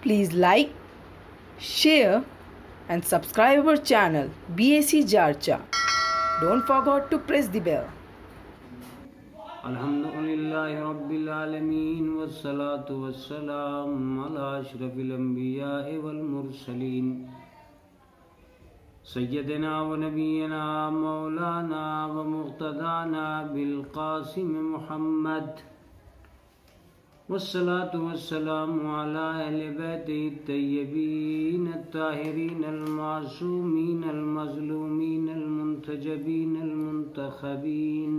Please like, share and subscribe our channel BAC Jarcha. Don't forget to press the bell. अल्हम्दुलिल्लाहि रब्बिल आलमीन वस्सलातु वस्सलामु अला अशरफिल अंबिया'i वल मुरसलीन सय्यदना व नबीना मौलाना व मुक़्तदाना बिल क़ासिम मुहम्मद वस्सलातु वस्सलामु अला अहले बैतिही तय्यबीन अत्ताहिरीन अल मासूमीन अल मज़लूमीन अल मुंतजबीन अल मुंतखबीन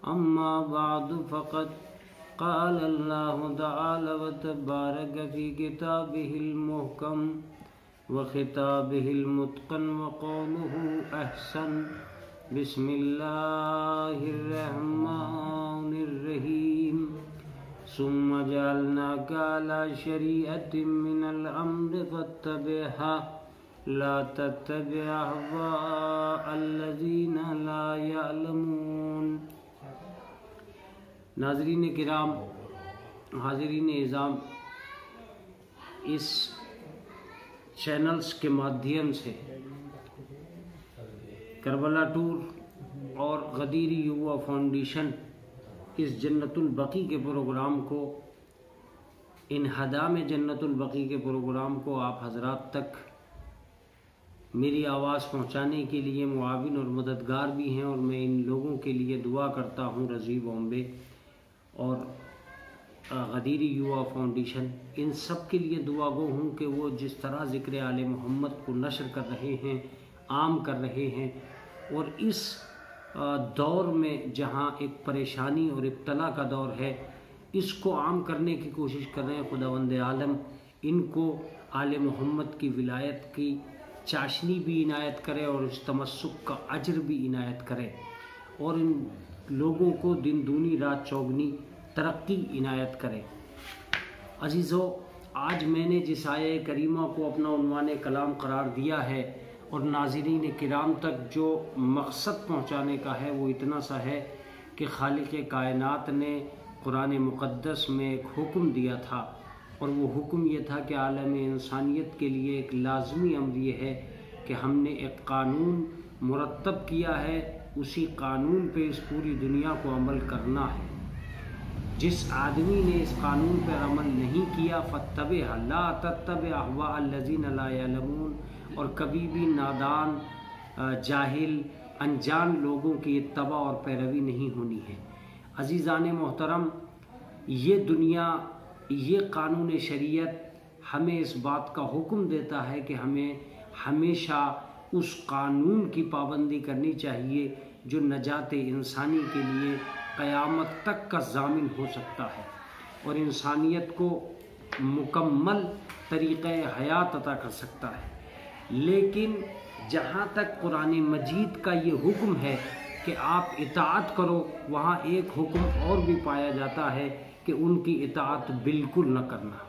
अम्मा बादु फ़क़द क़ाल अल्लाहु तआला व तबारक फ़ी किताबिहिल मुहकम व ख़िताबिहिल मुत्क़न व क़ौलुहु अहसन बिस्मिल्लाहिर रहमानिर रहीम सुम्मा जअलनाका अला शरीअतिन मिनल अम्रि फ़त्तबिअहा ला तत्तबि अहवाअल्लज़ीना ला यअलमून। नाज़रीन किराम, हाज़रीन इज़ाम, इस चैनल्स के माध्यम से करबला टूर और गदीरी युवा फाउंडेशन इस जन्नतुल बकी के प्रोग्राम को, इन्हदा में जन्नतुल बकी के प्रोग्राम को आप हजरात तक मेरी आवाज़ पहुंचाने के लिए मुआविन और मददगार भी हैं, और मैं इन लोगों के लिए दुआ करता हूं। रज़ी बॉम्बे और गदीरी युवा फाउंडेशन, इन सब के लिए दुआ गो हूँ कि वो जिस तरह ज़िक्र आले मोहम्मद को नशर कर रहे हैं, आम कर रहे हैं, और इस दौर में जहाँ एक परेशानी और इब्तला का दौर है, इसको आम करने की कोशिश कर रहे हैं। खुदावंद आलम इनको आले मोहम्मद की विलायत की चाशनी भी इनायत करे और इस तमस्सुक का अजर भी इनायत करे, और इन लोगों को दिन दूनी रात चौगनी तरक्की इनायत करे। अजीज़ों, आज मैंने जिस आये करीमा को अपना उन्वाने कलाम करार दिया है और नाज़रीन किराम तक जो मकसद पहुँचाने का है, वो इतना सा है कि खालिक़ कायनात ने कुरान मुक़द्दस में एक हुक्म दिया था, और वो हुक्म ये था कि आलम इंसानियत के लिए एक लाज़मी अम्र ये है कि हमने एक कानून मुरत्तब किया है, उसी कानून पे इस पूरी दुनिया को अमल करना है। जिस आदमी ने इस कानून पर अमल नहीं किया, फ़त्तबिअ ला तत्तबिअ अहवाअल्लज़ीना ला यअलमून, और कभी भी नादान, जाहिल, अनजान लोगों की इत्तबा और पैरवी नहीं होनी है। अज़ीज़ान मोहतरम, ये दुनिया, ये कानून शरीयत हमें इस बात का हुक्म देता है कि हमें हमेशा उस कानून की पाबंदी करनी चाहिए जो नजात इंसानी के लिए क़यामत तक का ज़ामिन हो सकता है और इंसानियत को मुकम्मल तरीक़े हयात अता कर सकता है। लेकिन जहाँ तक कुरान मजीद का ये हुक्म है कि आप इताअत करो, वहाँ एक हुक्म और भी पाया जाता है कि उनकी इताअत बिल्कुल न करना।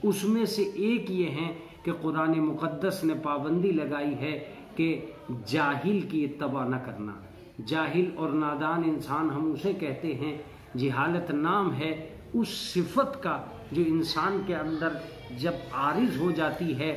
उसमें से एक ये है कि कुरान मुक़द्दस ने पाबंदी लगाई है कि जाहिल की इत्तबा न करना। जाहिल और नादान इंसान हम उसे कहते हैं, जहालत नाम है उस सिफत का जो इंसान के अंदर जब आरिज़ हो जाती है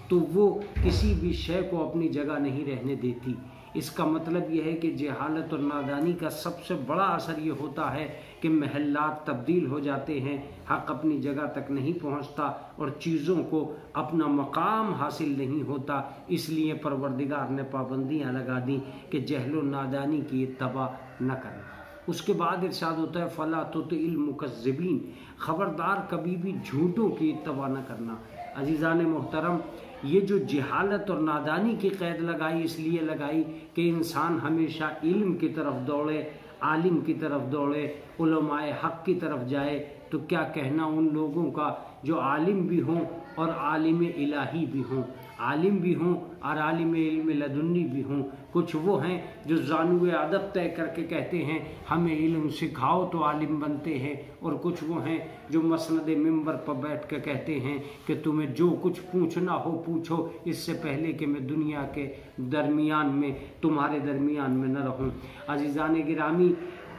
तो वो किसी भी शय को अपनी जगह नहीं रहने देती। इसका मतलब यह है कि जहालत और नादानी का सबसे बड़ा असर ये होता है कि महल्लात तब्दील हो जाते हैं, हक़ अपनी जगह तक नहीं पहुंचता और चीज़ों को अपना मकाम हासिल नहीं होता। इसलिए परवरदिगार ने पाबंदियाँ लगा दी कि जहल और नादानी की इत्तबा न करना। उसके बाद इरशाद होता है फ़ला तुतिल मुकज़्ज़िबीन, ख़बरदार कभी भी झूठों की इत्तबा न करना। अज़ीज़ान मोहतरम, ये जो जहालत और नादानी की क़ैद लगाई इसलिए लगाई कि इंसान हमेशा इल्म की तरफ दौड़े, आलिम की तरफ दौड़े, उलमाए हक़ की तरफ जाए। तो क्या कहना उन लोगों का जो आलिम भी हों और आलिम इलाही भी हों, आलिम भी हों और आलिम इल्म लदुन्नी भी हों। कुछ वो हैं जो ज़ानुए अदब तय करके कहते हैं हमें इल्म सिखाओ तो आलिम बनते हैं, और कुछ वो हैं जो मसनद मिंबर पर बैठ कर कहते हैं कि तुम्हें जो कुछ पूछना हो पूछो, इससे पहले कि मैं दुनिया के दरमियान में, तुम्हारे दरमियान में न रहूं। अज़ीज़ान गिरामी,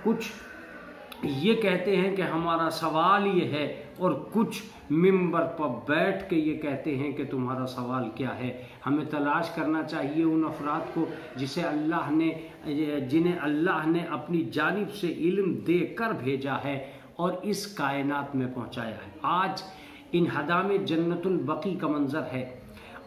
कुछ ये कहते हैं कि हमारा सवाल ये है और कुछ मिंबर पर बैठ के ये कहते हैं कि तुम्हारा सवाल क्या है। हमें तलाश करना चाहिए उन अफराद को जिन्हें अल्लाह ने अपनी जानिब से इल्म देकर भेजा है और इस कायनात में पहुंचाया है। आज इन हदाम जन्नतुल बकी का मंजर है।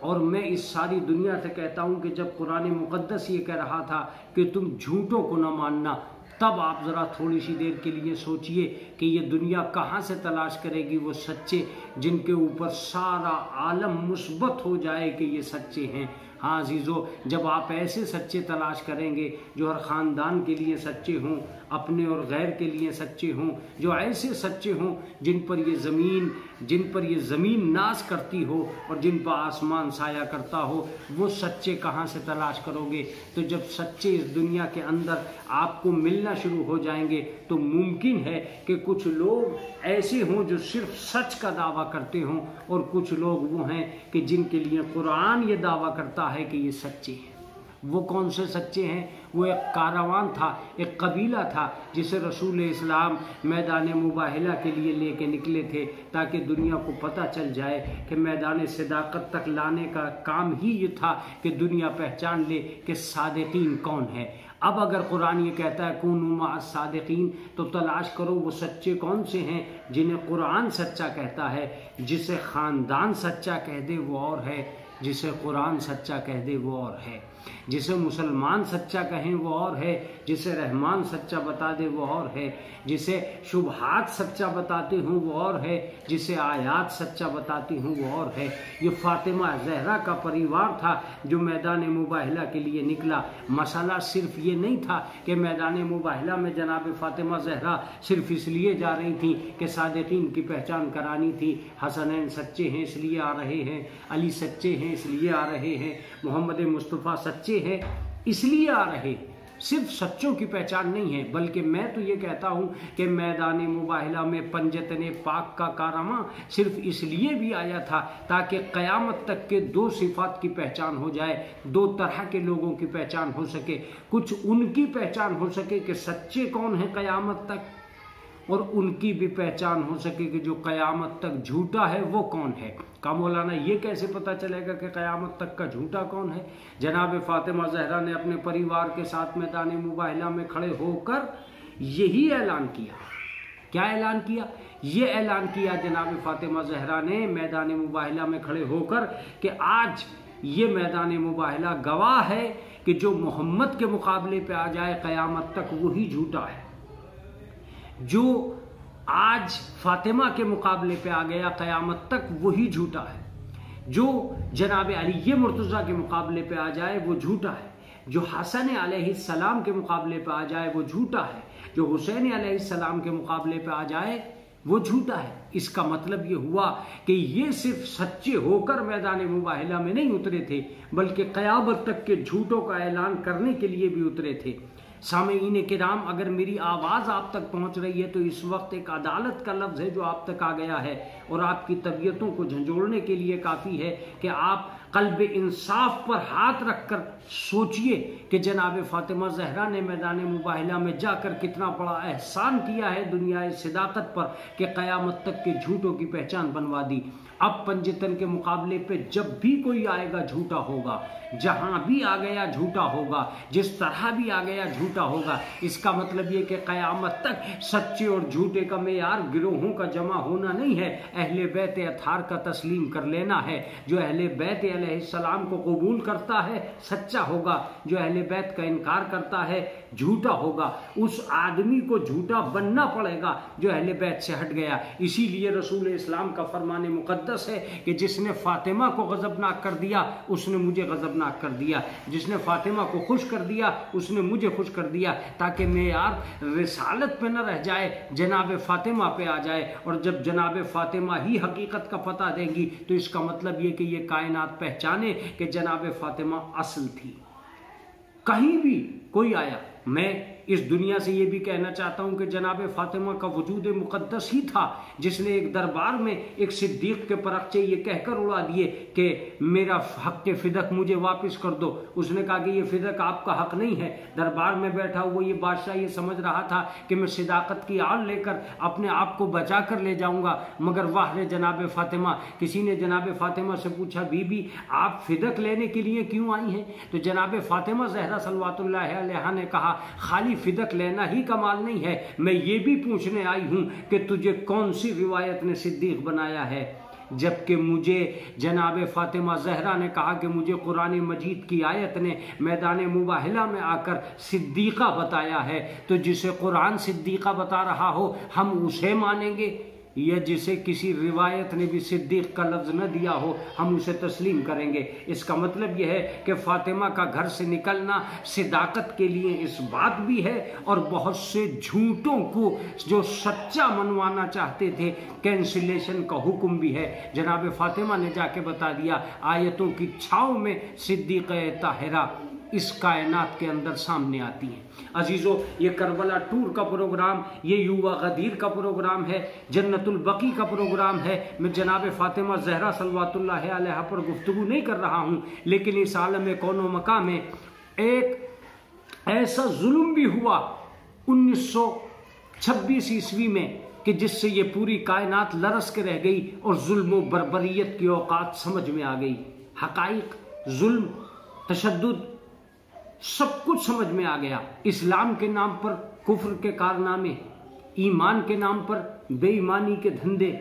और मैं इस सारी दुनिया से कहता हूं कि जब कुरान मुक़द्दस ये कह रहा था कि तुम झूठों को न मानना, तब आप ज़रा थोड़ी सी देर के लिए सोचिए कि ये दुनिया कहाँ से तलाश करेगी वो सच्चे जिनके ऊपर सारा आलम मुस्बत हो जाए कि ये सच्चे हैं। हाँ अजीज़ो, जब आप ऐसे सच्चे तलाश करेंगे जो हर ख़ानदान के लिए सच्चे हों, अपने और गैर के लिए सच्चे हों, जो ऐसे सच्चे हों जिन पर ये ज़मीन नाश करती हो और जिन पर आसमान साया करता हो, वो सच्चे कहाँ से तलाश करोगे। तो जब सच्चे इस दुनिया के अंदर आपको मिलना शुरू हो जाएंगे तो मुमकिन है कि कुछ लोग ऐसे हों जो सिर्फ सच का दावा करते हों और कुछ लोग वो हैं कि जिनके लिए कुरान ये दावा करता है कि ये सच्चे हैं। वो कौन से सच्चे हैं? वो एक कारवान था, एक कबीला था जिसे रसूल इस्लाम मैदान मुबाहिला के लिए लेके निकले थे ताकि दुनिया को पता चल जाए कि मैदान सदाकत तक लाने का काम ही ये था कि दुनिया पहचान ले कि सादिकीन कौन है। अब अगर कुरान ये कहता है कूनू मअ सादिकीन, तो तलाश करो वो सच्चे कौन से हैं जिन्हें कुरान सच्चा कहता है। जिसे ख़ानदान सच्चा कह दे वो और है, जिसे कुरान सच्चा कह दे वो और है, जिसे मुसलमान सच्चा कहें वो और है, जिसे रहमान सच्चा बता दे वो और है, जिसे शुबहात सच्चा बताते हों वो और है, जिसे आयात सच्चा बताती हूँ वो और है। ये फातिमा ज़हरा का परिवार था जो मैदान मुबाहिला के लिए निकला। मसला सिर्फ ये नहीं था कि मैदान मुबाहिला में जनाब फातिमा ज़हरा सिर्फ इसलिए जा रही थी कि सादिकीन की पहचान करानी थी। हसनैन सच्चे हैं इसलिए आ रहे हैं, अली सच्चे हैं इसलिए आ रहे हैं, मोहम्मद मुस्तफ़ा सच्चे हैं इसलिए आ रहे। सिर्फ सच्चों की पहचान नहीं है, बल्कि मैं तो ये कहता हूँ कि मैदान मुबाहिला में पंजतने पाक का कारवां सिर्फ इसलिए भी आया था ताकि क़यामत तक के दो सिफात की पहचान हो जाए, दो तरह के लोगों की पहचान हो सके। कुछ उनकी पहचान हो सके कि सच्चे कौन है क़यामत तक, और उनकी भी पहचान हो सके कि जो क़यामत तक झूठा है वो कौन है। का मौलाना ये कैसे पता चलेगा कि क़यामत तक का झूठा कौन है? जनाब फातिमा ज़हरा ने अपने परिवार के साथ मैदान मुबाहिला में खड़े होकर यही ऐलान किया। क्या ऐलान किया? ये ऐलान किया जनाब फातिमा ज़हरा ने मैदान मुबाहिला में खड़े होकर कि आज ये मैदान मुबाहिला गवाह है कि जो मोहम्मद के मुकाबले पे आ जाए क़यामत तक वही झूठा है। जो आज फातिमा के मुकाबले पे आ गया क़यामत तक वही झूठा है। जो जनाब अली मुर्तज़ा के मुकाबले पे आ जाए वो झूठा है। जो हसन अलैहिस्सलाम के मुकाबले पे आ जाए वो झूठा है। जो हुसैन अलैहिस्सलाम के मुकाबले पे आ जाए वो झूठा है। इसका मतलब ये हुआ कि ये सिर्फ सच्चे होकर मैदान मुबाहिला में नहीं उतरे थे, बल्कि क़यामत तक के झूठों का ऐलान करने के लिए भी उतरे थे। सामईन किराम, अगर मेरी आवाज़ आप तक पहुंच रही है तो इस वक्त एक अदालत का लफ्ज़ है जो आप तक आ गया है और आपकी तबीयतों को झंझोड़ने के लिए काफ़ी है कि आप क़ल्ब इंसाफ पर हाथ रखकर सोचिए कि जनाब फातिमा ज़हरा ने मैदान मुबाहिला में जाकर कितना बड़ा एहसान किया है दुनिया सदाकत पर कि क़यामत तक के झूठों की पहचान बनवा दी। अब पंजतन के मुकाबले पे जब भी कोई आएगा झूठा होगा, जहां भी आ गया झूठा होगा, जिस तरह भी आ गया झूठा होगा। इसका मतलब ये कि क़यामत तक सच्चे और झूठे का मेयार गिरोहों का जमा होना नहीं है, अहले बैत अथार का तस्लीम कर लेना है। जो अहले बैत अलैहिस्सलाम को कबूल करता है सच्चा होगा, जो अहले बैत का इनकार करता है झूठा होगा। उस आदमी को झूठा बनना पड़ेगा जो अहले बैत से हट गया। इसीलिए रसूल इस्लाम का फरमान मुक़द्दस है कि जिसने फातिमा को गज़बनाक कर दिया उसने मुझे गज़बनाक कर दिया, जिसने फातिमा को खुश कर दिया उसने मुझे खुश कर दिया, ताकि मेयार रिसालत पे न रह जाए, जनाब फातिमा पे आ जाए। और जब जनाब फातिमा ही हकीकत का पता देंगी तो इसका मतलब ये कि ये कायनात पहचाने कि जनाब फातिमा असल थी। कहीं भी कोई आया, मैं इस दुनिया से ये भी कहना चाहता हूँ कि जनाब फातिमा का वजूद मुक़द्दस ही था जिसने एक दरबार में एक सिद्दीक के परखचे ये कहकर उड़ा दिए कि मेरा हक के फिदक मुझे वापस कर दो। उसने कहा कि ये फिदक आपका हक नहीं है। दरबार में बैठा हुआ ये बादशाह ये समझ रहा था कि मैं सिदाकत की आड़ लेकर अपने आप को बचा कर ले जाऊंगा, मगर वाह रे जनाब फातिमा। किसी ने जनाब फातिमा से पूछा, बीबी आप फिदक लेने के लिए क्यों आई हैं? तो जनाब फातिमा ज़हरा सल्लल्लाहु अलैहा ने कहा, खाली फिदक लेना ही कमाल नहीं है, मैं ये भी पूछने आई हूं कि तुझे कौन सी रिवायत ने सिद्दीक बनाया है। जबकि मुझे जनाब फातिमा ज़हरा ने कहा कि मुझे कुरान मजीद की आयत ने मैदान मुबाहिला में आकर सिद्दीक़ा बताया है। तो जिसे कुरान सिद्दीक़ा बता रहा हो हम उसे मानेंगे, या जिसे किसी रिवायत ने भी सिद्दीक का लफ्ज़ न दिया हो हम उसे तस्लीम करेंगे। इसका मतलब यह है कि फातिमा का घर से निकलना सिदाकत के लिए इस बात भी है और बहुत से झूठों को जो सच्चा मनवाना चाहते थे कैंसिलेशन का हुक्म भी है। जनाब फातिमा ने जाके बता दिया, आयतों की छाँव में सिद्दीक़ ताहिरा इस कायनात के अंदर सामने आती है। अजीज़ों, ये करबला टूर का प्रोग्राम, ये युवा गदीर का प्रोग्राम है, जन्नतुल बकी का प्रोग्राम है। मैं जनाब फातिमा ज़हरा सल्लल्लाहु अलैहा पर गुफ्तगू नहीं कर रहा हूँ, लेकिन इस आलम कौनो मका में एक ऐसा जुल्म भी हुआ 1926 ईस्वी में कि जिससे ये पूरी कायनात लरस के रह गई और जुल्म बर्बरियत की औकात समझ में आ गई। हकाइक, जुल्म, तशद्दुद सब कुछ समझ में आ गया। इस्लाम के नाम पर कुफ्र के कारनामे, ईमान के नाम पर बेईमानी के धंधे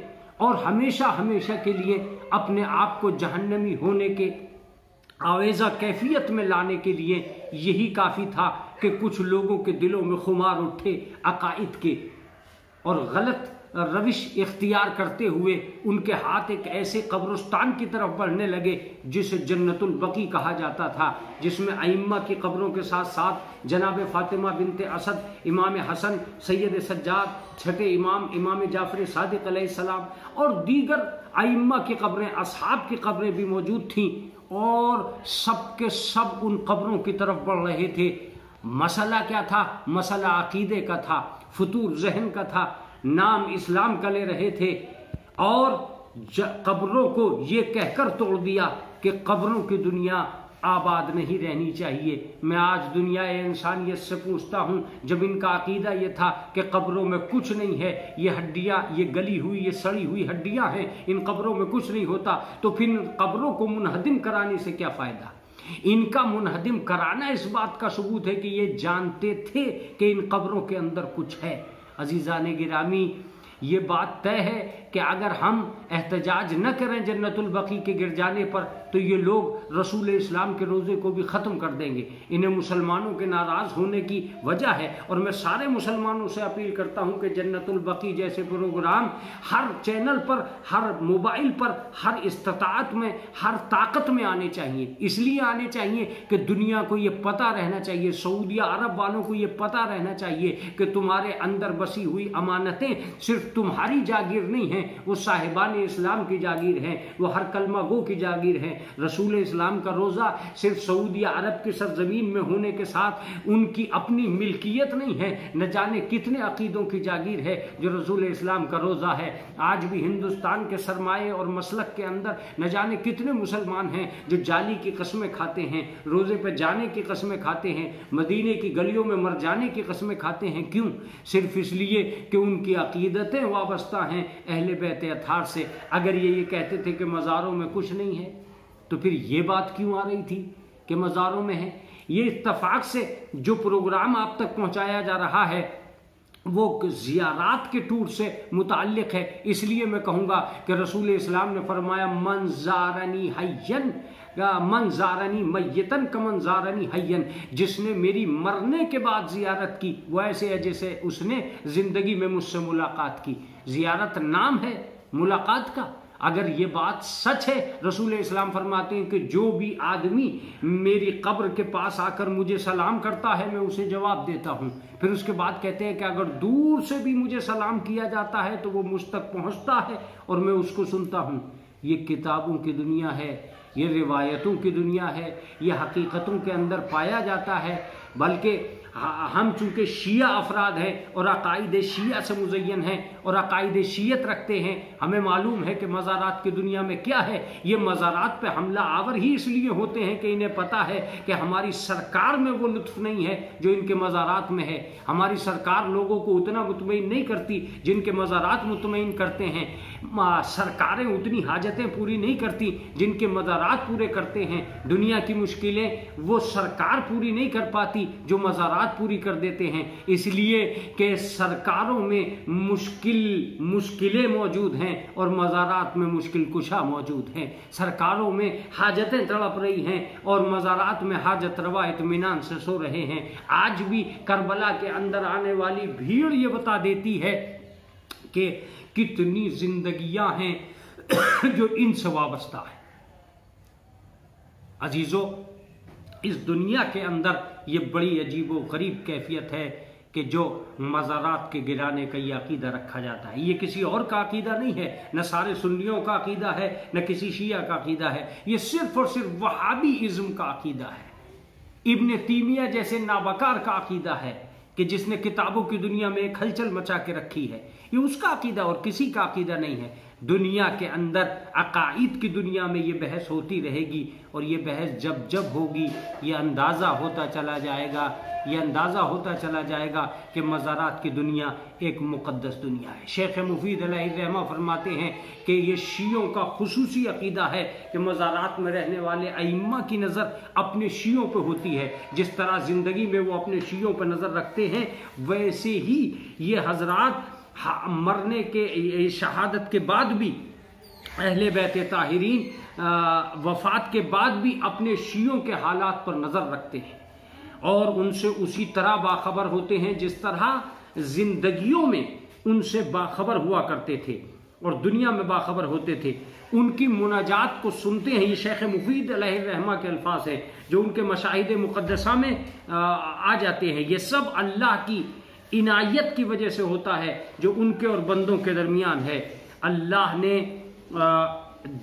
और हमेशा हमेशा के लिए अपने आप को जहन्नमी होने के आवेजा कैफियत में लाने के लिए यही काफ़ी था कि कुछ लोगों के दिलों में खुमार उठे अकाइद के और गलत रविश इख्तियार करते हुए उनके हाथ एक ऐसे कब्रिस्तान की तरफ बढ़ने लगे जिसे जन्नतुल बकी कहा जाता था, जिसमें अइम्मा की कब्रों के साथ साथ जनाब फातिमा बिनते असद, इमाम हसन, सैयद सज्जाद, छठे इमाम जाफर सादिक अलैहिस्सलाम और दीगर अइम्मा की कब्रें, असहाब की कब्रें भी मौजूद थीं और सब के सब उन कब्रों की तरफ बढ़ रहे थे। मसला क्या था? मसला अकीदे का था, फतूर जहन का था, नाम इस्लाम का ले रहे थे और कब्रों को ये कहकर तोड़ दिया कि कब्रों की दुनिया आबाद नहीं रहनी चाहिए। मैं आज दुनिया इंसानियत से पूछता हूँ, जब इनका अकीदा ये था कि कब्रों में कुछ नहीं है, ये हड्डियाँ, ये गली हुई, ये सड़ी हुई हड्डियाँ हैं, इन कब्रों में कुछ नहीं होता, तो फिर कब्रों को मुनहदिम कराने से क्या फ़ायदा? इनका मुनहदिम कराना इस बात का सबूत है कि ये जानते थे कि इन कब्रों के अंदर कुछ है। अजीज़ाने गिरामी, ये बात तय है कि अगर हम एहतजाज न करें जन्नतुल बकी के गिर जाने पर तो ये लोग रसूल इस्लाम के रोज़े को भी ख़त्म कर देंगे। इन्हें मुसलमानों के नाराज़ होने की वजह है और मैं सारे मुसलमानों से अपील करता हूँ कि जन्नतुल बकी जैसे प्रोग्राम हर चैनल पर, हर मोबाइल पर, हर इस्तिताअत में, हर ताकत में आने चाहिए। इसलिए आने चाहिए कि दुनिया को ये पता रहना चाहिए, सऊदिया अरब वालों को ये पता रहना चाहिए कि तुम्हारे अंदर बसी हुई अमानतें सिर्फ तुम्हारी जागीर नहीं हैं, वो साहिबान इस्लाम की जागीर हैं, वो हर कलमा गो की जागीर हैं। रसूल इस्लाम का रोज़ा सिर्फ सऊदिया अरब की सरजमीन में होने के साथ उनकी अपनी मिल्कियत नहीं है, न जाने कितने अकीदों की जागीर है जो रसूल इस्लाम का रोज़ा है। आज भी हिंदुस्तान के सरमाए और मसलक के अंदर न जाने कितने मुसलमान हैं जो जाली की कस्में खाते हैं, रोज़े पर जाने की कस्में खाते हैं, मदीने की गलियों में मर जाने की कस्में खाते हैं। क्यों? सिर्फ इसलिए कि उनकी अकीदतें वाबस्ता हैं अहले बैत अताहर से। अगर ये कहते थे कि मज़ारों में कुछ नहीं है तो फिर ये बात क्यों आ रही थी कि मज़ारों में है? ये इत्तफाक से जो प्रोग्राम आप तक पहुंचाया जा रहा है वो ज़ियारात के टूर से मुताल्लिक़ है। इसलिए मैं कहूँगा कि रसूल इस्लाम ने फरमाया, मन ज़ारनी हय्यन मन ज़ारनी मय्यतन कमन ज़ारनी हय्यन, जिसने मेरी मरने के बाद ज़ियारत की वो ऐसे है जैसे उसने ज़िंदगी में मुझसे मुलाकात की। ज़ियारत नाम है मुलाकात का। अगर ये बात सच है, रसूल इस्लाम फरमाते हैं कि जो भी आदमी मेरी कब्र के पास आकर मुझे सलाम करता है मैं उसे जवाब देता हूँ। फिर उसके बाद कहते हैं कि अगर दूर से भी मुझे सलाम किया जाता है तो वो मुझ तक पहुँचता है और मैं उसको सुनता हूँ। ये किताबों की दुनिया है, ये रिवायतों की दुनिया है, ये हकीकतों के अंदर पाया जाता है। बल्कि हम चूंकि शिया अफराद हैं और अकायद शिया से मुज़य्यन हैं और अकायद शियत रखते हैं, हमें मालूम है कि मज़ारात की दुनिया में क्या है। ये मज़ारात पे हमला आवर ही इसलिए होते हैं कि इन्हें पता है कि हमारी सरकार में वो लुत्फ़ नहीं है जो इनके मज़ारात में है। हमारी सरकार लोगों को उतना मुतमईन नहीं करती जिनके मज़ारात मुतमईन करते हैं। सरकारें उतनी हाजतें पूरी नहीं करती जिनके मज़ारात पूरे करते हैं। दुनिया की मुश्किलें वो सरकार पूरी नहीं कर पाती जो मज़ारात पूरी कर देते हैं। इसलिए कि सरकारों में मुश्किलें मौजूद हैं और मज़ारात में मुश्किल कुशा मौजूद हैं। सरकारों में हाजतें तड़प रही हैं और मज़ारात में हाजत रवा इत्मीनान से सो रहे हैं। आज भी करबला के अंदर आने वाली भीड़ ये बता देती है कि कितनी जिंदगियां हैं जो इनसे वाबस्ता है। अजीजों, इस दुनिया के अंदर ये बड़ी अजीबो गरीब कैफियत है कि जो मज़ारात के गिराने का ये अकीदा रखा जाता है। ये किसी और का अकीदा नहीं है, न सारे सुन्नियों का अकीदा है, न किसी शिया का अकीदा है। ये सिर्फ और सिर्फ वहाबी इज़्म का अकीदा है। इब्न तैमिया जैसे नाबकार का अकीदा है कि जिसने किताबों की दुनिया में एक हलचल मचा के रखी है। ये उसका अकीदा और किसी का अकीदा नहीं है। दुनिया के अंदर अकाईद की दुनिया में ये बहस होती रहेगी और ये बहस जब जब होगी ये अंदाज़ा होता चला जाएगा कि मज़ारात की दुनिया एक मुक़द्दस दुनिया है। शेख मुफीद अलैहिर्रहमा फरमाते हैं कि ये शियों का खुसूसी अकीदा है कि मज़ारात में रहने वाले अइम्मा की नज़र अपने शियों पर होती है। जिस तरह ज़िंदगी में वो अपने शियों पर नज़र रखते हैं, वैसे ही ये हज़रात मरने के शहादत के बाद भी, अहले बैत ताहिरीन वफ़ात के बाद भी अपने शियों के हालात पर नज़र रखते हैं और उनसे उसी तरह बाखबर होते हैं जिस तरह जिंदगियों में उनसे बाखबर हुआ करते थे और दुनिया में बाखबर होते थे। उनकी मुनाजात को सुनते हैं। ये शेख मुफीद अलैहिर्रहमा के अल्फाज हैं जो उनके मशाहिद मुक़द्दसा में आ जाते हैं। ये सब अल्लाह की इनायत की वजह से होता है जो उनके और बंदों के दरमियान है। अल्लाह ने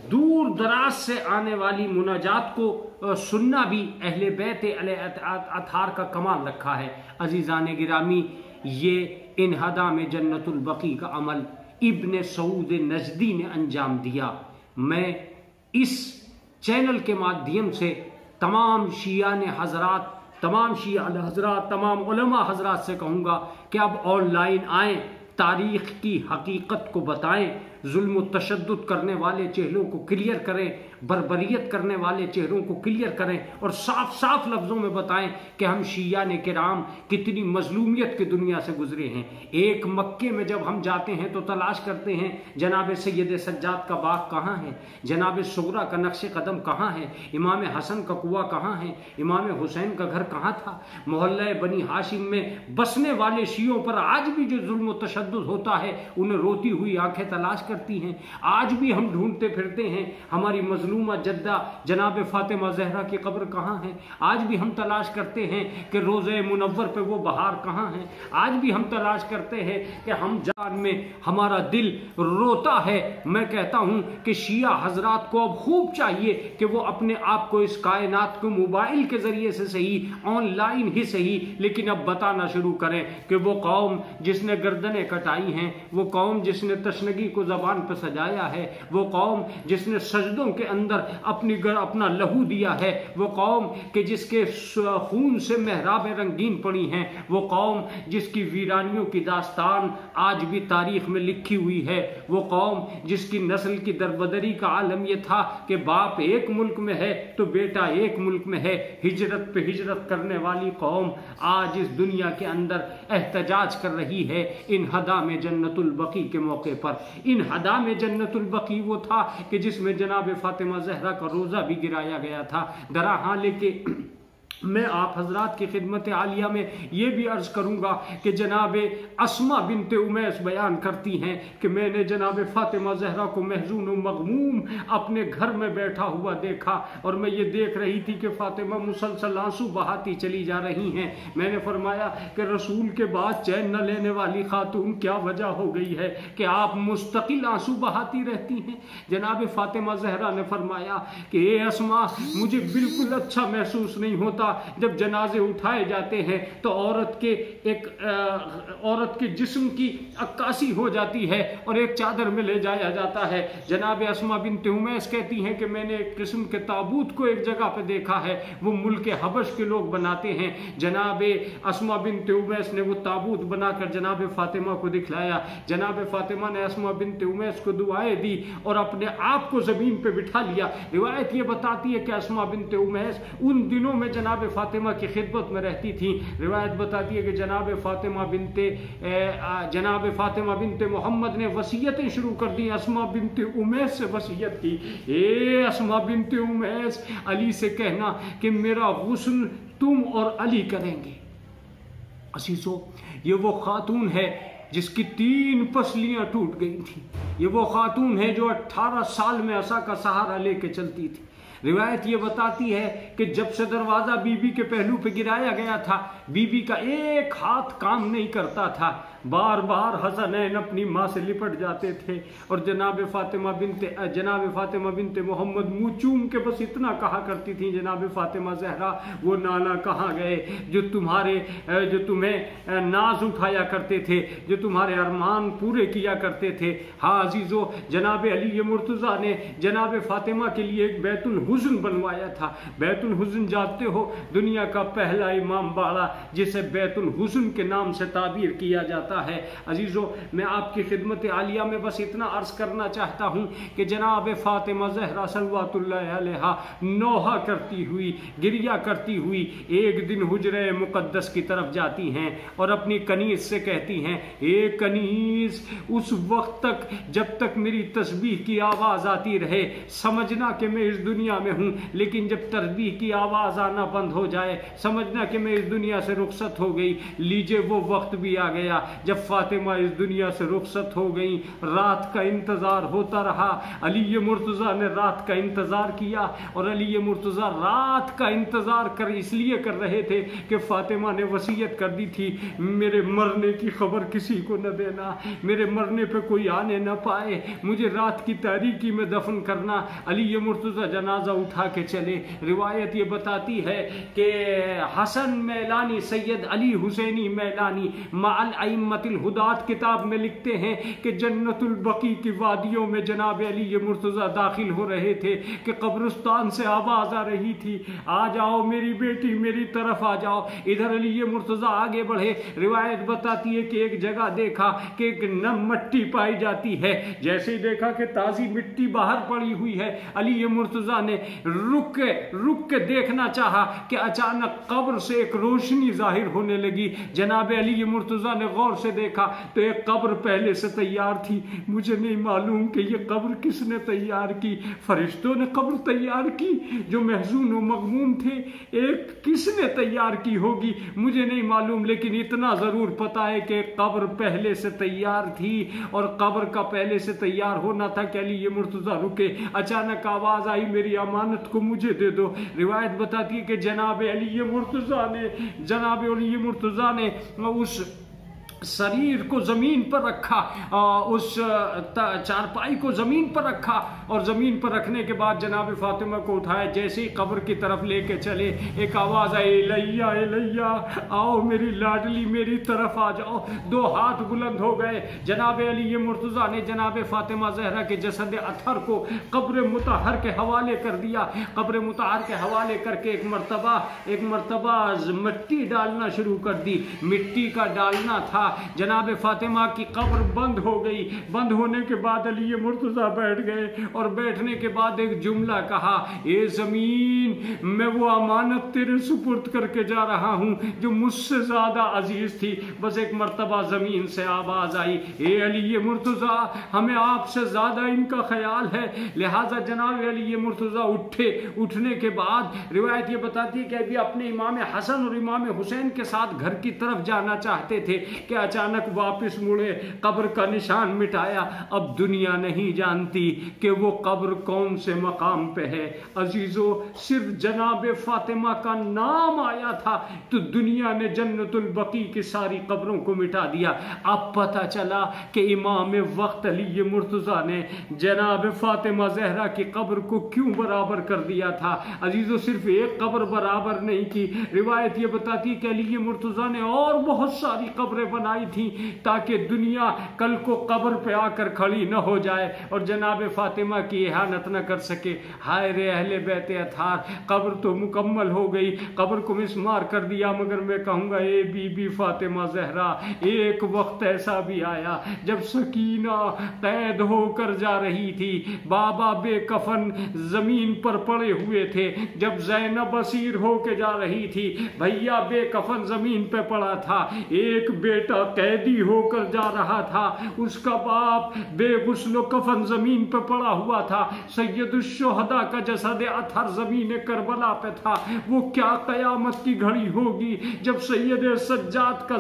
दूर दराज से आने वाली मुनाजात को सुनना भी अहले बैत अताहार का कमाल रखा है। अजीज़ान गिरामी, ये इन्हदा में जन्नतुल बकी का अमल इब्न सऊद नजदी ने अंजाम दिया। मैं इस चैनल के माध्यम से तमाम शियाने हजरात, तमाम उलमा हजरात से कहूँगा कि अब ऑनलाइन आएँ, तारीख़ की हकीकत को बताएं, जुल्म व तशद्दुद करने वाले चेहरों को क्लियर करें, बर्बरियत करने वाले चेहरों को क्लियर करें और साफ साफ लफ्ज़ों में बताएं कि हम शियाने किराम कितनी मजलूमियत की दुनिया से गुजरे हैं। एक मक्के में जब हम जाते हैं तो तलाश करते हैं जनाब सैयद सज्जाद का बाग कहाँ है, जनाब सुगरा का नक्श कदम कहाँ है, इमाम हसन का कुआं कहाँ है, इमाम हुसैन का घर कहाँ था। मोहल्ला बनी हाशिम में बसने वाले शियों पर आज भी जो जुल्म व तशद्दुद होता है उन्हें रोती हुई आंखें तलाश करती हैं। आज भी हम ढूंढते फिरते हैं हमारी मजलूमा जद्दा जनाब फातिमा ज़हरा की कब्र कहाँ है। आज भी हम तलाश करते हैं कि रोज़े मुनव्वर पे वो बहार कहाँ है। आज भी हम तलाश करते हैं कि हम जान में हमारा दिल रोता है। मैं कहता हूँ कि शिया हजरात को अब खूब चाहिए कि वो अपने आप को इस कायनात को मोबाइल के ज़रिए से सही, ऑनलाइन ही सही, लेकिन अब बताना शुरू करें कि वो कौम जिसने गर्दनें कटाई हैं, वो कौम जिसने तशनगी को ज़बान पर सजाया है, वो कौम जिसने सजदों के अंदर अपना लहू दिया है, वो कौम के जिसके खून से मेहराबें रंगीन पड़ी हैं, वो कौम जिसकी वीरानियों की दास्तान आज भी तारीख में लिखी हुई है, वो कौम जिसकी नस्ल की दरबदरी का आलम यह था कि बाप एक मुल्क में है तो बेटा एक मुल्क में है। हिजरत पे हिजरत करने वाली कौम आज इस दुनिया के अंदर एहतजाज कर रही है इन हदा में जन्नतुल बकी के मौके पर। इन हदा में जन्नतुल बकी वो था कि जिसमें जनाब फातिमा ज़हरा का रोज़ा भी गिराया गया था। दरा हाँ, लेके मैं आप हजरात की खिदमत आलिया में ये भी अर्ज़ करूँगा कि जनाब अस्मा बिनते उमैस बयान करती हैं कि मैंने जनाब फातिमा ज़हरा को महजून व मगमूम अपने घर में बैठा हुआ देखा और मैं ये देख रही थी कि फातिमा मुसलसल आंसू बहाती चली जा रही हैं। मैंने फरमाया कि रसूल के बाद चैन न लेने वाली खातून क्या वजह हो गई है कि आप मुस्तकिल आंसू बहाती रहती हैं। जनाब फातिमा ज़हरा ने फरमाया कि ए अस्मा, मुझे बिल्कुल अच्छा महसूस नहीं होता जब जनाजे उठाए जाते हैं तो औरत के जिस्म की अक्कासी हो जाती है और एक चादर में ले जाया जाता है। जनाब अस्मा बिन्त उमैस कहती हैं कि मैंने एक किस्म के ताबूत को एक जगह पे देखा है, वो मुल्क हबश के लोग बनाते हैं। जनाब अस्मा बिन्त उमैस ने वो ताबूत बनाकर जनाब फातिमा को दिखलाया। जनाब फातिमा ने अस्मा बिन्त उमैस को दुआएं दी और अपने आप को जमीन पे बिठा लिया। रिवायत ये बताती है कि अस्मा बिन्त उमैस उन दिनों में जनाब फातिमा की खिदमत में रहती थी। रिवायत बताती है कि जनाब फातिमा बिन्त मोहम्मद ने वसीयतें शुरू कर दी। अस्मा बिन्त उमैस से वसीयत की, ए अस्मा बिन्त उमैस, अली से कहना कि मेरा गुस्ल तुम और अली करेंगे। असीसो, ये वो खातून है जिसकी 3 पसलियां टूट गई थी। ये वो खातून है जो 18 साल में असा का सहारा लेके चलती थी। रिवायत ये बताती है कि जब से दरवाज़ा बीबी के पहलू पे गिराया गया था, बीबी का एक हाथ काम नहीं करता था। बार बार हसनैन अपनी माँ से लिपट जाते थे और जनाब फातिमा बिन्त मोहम्मद मुँह चूम के बस इतना कहा करती थी, जनाब फातिमा ज़हरा, वो नाना कहाँ गए जो तुम्हें नाज उठाया करते थे, जो तुम्हारे अरमान पूरे किया करते थे। हाँ अजीज़ो, जनाब अली मुर्तज़ा ने जनाब फातिमा के लिए एक बैतुल हुस्न बनवाया था। बैतुल हुस्न जानते हो, दुनिया का पहला इमाम बाड़ा जिसे बैतुल हुस्न के नाम से ताबीर किया जाता है। अजीजों, मैं आपकी खिदमत आलिया में बस इतना अर्ज करना चाहता हूं कि जनाब फातिमा ज़हरा सल्लल्लाहु अलैहा नौहा करती हुई, गिरिया करती हुई एक दिन हुजरे मुकद्दस की तरफ जाती हैं और अपनी कनीज़ से कहती हैं, ए कनीज़, उस वक्त तक जब तक मेरी तस्बीह की आवाज़ आती रहे समझना कि मैं इस दुनिया में हूँ, लेकिन जब तस्बीह की आवाज़ आना बंद हो जाए समझना कि मैं इस दुनिया से रुखसत हो गई। लीजिए वो वक्त भी आ गया जब फातिमा इस दुनिया से रुखसत हो गई। रात का इंतज़ार होता रहा। अली मुर्तज़ा ने रात का इंतज़ार किया और अली मुर्तज़ा रात का इंतज़ार इसलिए कर रहे थे कि फातिमा ने वसीयत कर दी थी, मेरे मरने की खबर किसी को न देना, मेरे मरने पे कोई आने न पाए, मुझे रात की तारीकी में दफन करना। अली मुर्तज़ा जनाजा उठा के चले। रिवायत ये बताती है कि हसन मैलानी, सैयद अली हुसैनी मैलानी माल अइम्मतिल हुदात किताब में लिखते हैं कि जन्नतुल बकी की वादियों में जनाब अली मुर्तज़ा दाखिल हो रहे थे कि कब्रिस्तान से आवाज़ आ रही थी, आ जाओ मेरी बेटी, मेरी तरफ आ जाओ। इधर अली मुर्तज़ा आगे बढ़े। रिवायत बताती है कि एक जगह देखा कि एक नम मिट्टी पाई जाती है। जैसे ही देखा कि ताज़ी मिट्टी बाहर पड़ी हुई है, अली मुर्तज़ा ने रुक के देखना चाहा कि अचानक कब्र से एक रोशनी जाहिर होने लगी। जनाब अली मुर्तज़ा ने गौर से देखा तो एक कब्र पहले से तैयार थी। मुझे नहीं मालूम कि ये कब्र किसने तैयार की। फरिश्तों ने कब्र तैयार की जो महजून व मगमूम थे, एक किसने तैयार की होगी मुझे नहीं मालूम, लेकिन इतना जरूर पता है कि कब्र पहले से तैयार थी और कब्र का पहले से तैयार होना था कि अली मुर्तज़ा रुके। अचानक आवाज आई, मेरी अमानत को मुझे दे दो। रिवायत बताती है कि जनाब अली मुर्तज़ा ने उस शरीर को जमीन पर रखा, उस चारपाई को जमीन पर रखा और जमीन पर रखने के बाद जनाब फातिमा को उठाया। जैसे ही कब्र की तरफ लेके चले, एक आवाज आई, इलैया इलैया, आओ मेरी लाडली, मेरी तरफ आ जाओ। 2 हाथ बुलंद हो गए। जनाब अली मुर्तज़ा ने जनाब फातिमा ज़हरा के जसद अथर को कब्र मुतहर के हवाले कर दिया। कब्र मुतहर के हवाले करके एक मरतबा मिट्टी डालना शुरू कर दी। मिट्टी का डालना था। जनाब फातिमा की कब्र बंद हो गई। बंद होने के बाद अली मुर्तज़ा बैठ गए और बैठने के बाद एक जुमला कहा, ए ज़मीन, मैं वो अमानत तेरे सुपुर्द करके जा रहा हूँ जो मुझसे ज़्यादा अजीज थी। बस एक मरतबा ज़मीन से आवाज़ आई, ए अली मुर्तज़ा, हमें आपसे ज़्यादा इनका ख्याल है। लिहाजा जनाब अली मुर्तज़ा उठे। उठने के बाद रिवायत ये बताती है कि अभी अपने इमाम हसन और इमाम हुसैन के साथ घर की तरफ जाना चाहते थे कि अचानक वापस मुड़े, कब्र का निशान मिटाया। अब दुनिया नहीं जानती कि वो कब्र कौन से मकाम पे है। अजीजों, सिर्फ जनाब फातिमा का नाम आया था तो दुनिया ने जन्नतुल बकी की सारी कब्रों को मिटा दिया। अब पता चला कि इमाम वक्त अली मुर्तज़ा ने जनाब फातिमा ज़हरा की कब्र को क्यों बराबर कर दिया था। अजीजों, सिर्फ एक कब्र बराबर नहीं की, रिवायत ये बताती कि अली मुर्तज़ा ने और बहुत सारी कब्रें बनाई थी ताकि दुनिया कल को कब्र पे आकर खड़ी न हो जाए और जनाब फातिमा की इहानत न कर सके। हाय रे अहले बैत अतार, कब्र तो मुकम्मल हो गई, कब्र को मिस्मार कर दिया, मगर मैं कहूंगा ए बीबी फातिमा ज़हरा, एक वक्त ऐसा भी आया जब सकीना कैद होकर जा रही थी, बाबा बेकफन जमीन पर पड़े हुए थे। जब ज़ैनब असीर होके जा रही थी, भैया बेकफन जमीन पे पड़ा था, एक बेटा कैदी होकर जा रहा था, उसका बाप बेगुस्लो कफन जमीन पे पड़ा हुआ था, सैयदुश्शुहदा का जसद अथर जमीन करबला पे था। वो क्या कयामत की घड़ी होगी जब सैयद सज्जाद का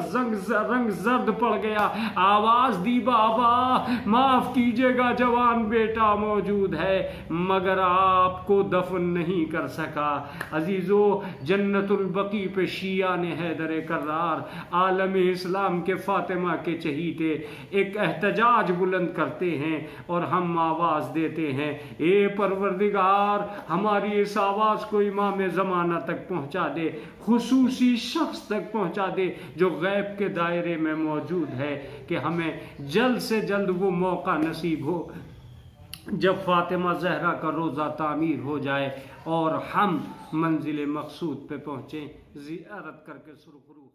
रंग जर्द पड़ गया। आवाज दी, बाबा माफ कीजिएगा, जवान बेटा मौजूद है मगर आपको दफन नहीं कर सका। अजीजों, जन्नतुल बकी पे शिया ने हैदर करार आलम इस्लाम के फातिमा के चहीते एक एहतजाज बुलंद करते हैं और हम आवाज देते हैं, ए परवरदिगार, हमारी इस आवाज को इमाम ज़माना तक पहुंचा दे, खुसूसी शख्स तक पहुंचा दे जो गैब के दायरे में मौजूद है, कि हमें जल्द से जल्द वो मौका नसीब हो जब फातिमा ज़हरा का रोज़ा तामीर हो जाए और हम मंजिल मकसूद पे पहुँचें, ज़ियारत करके सुरखरू हो।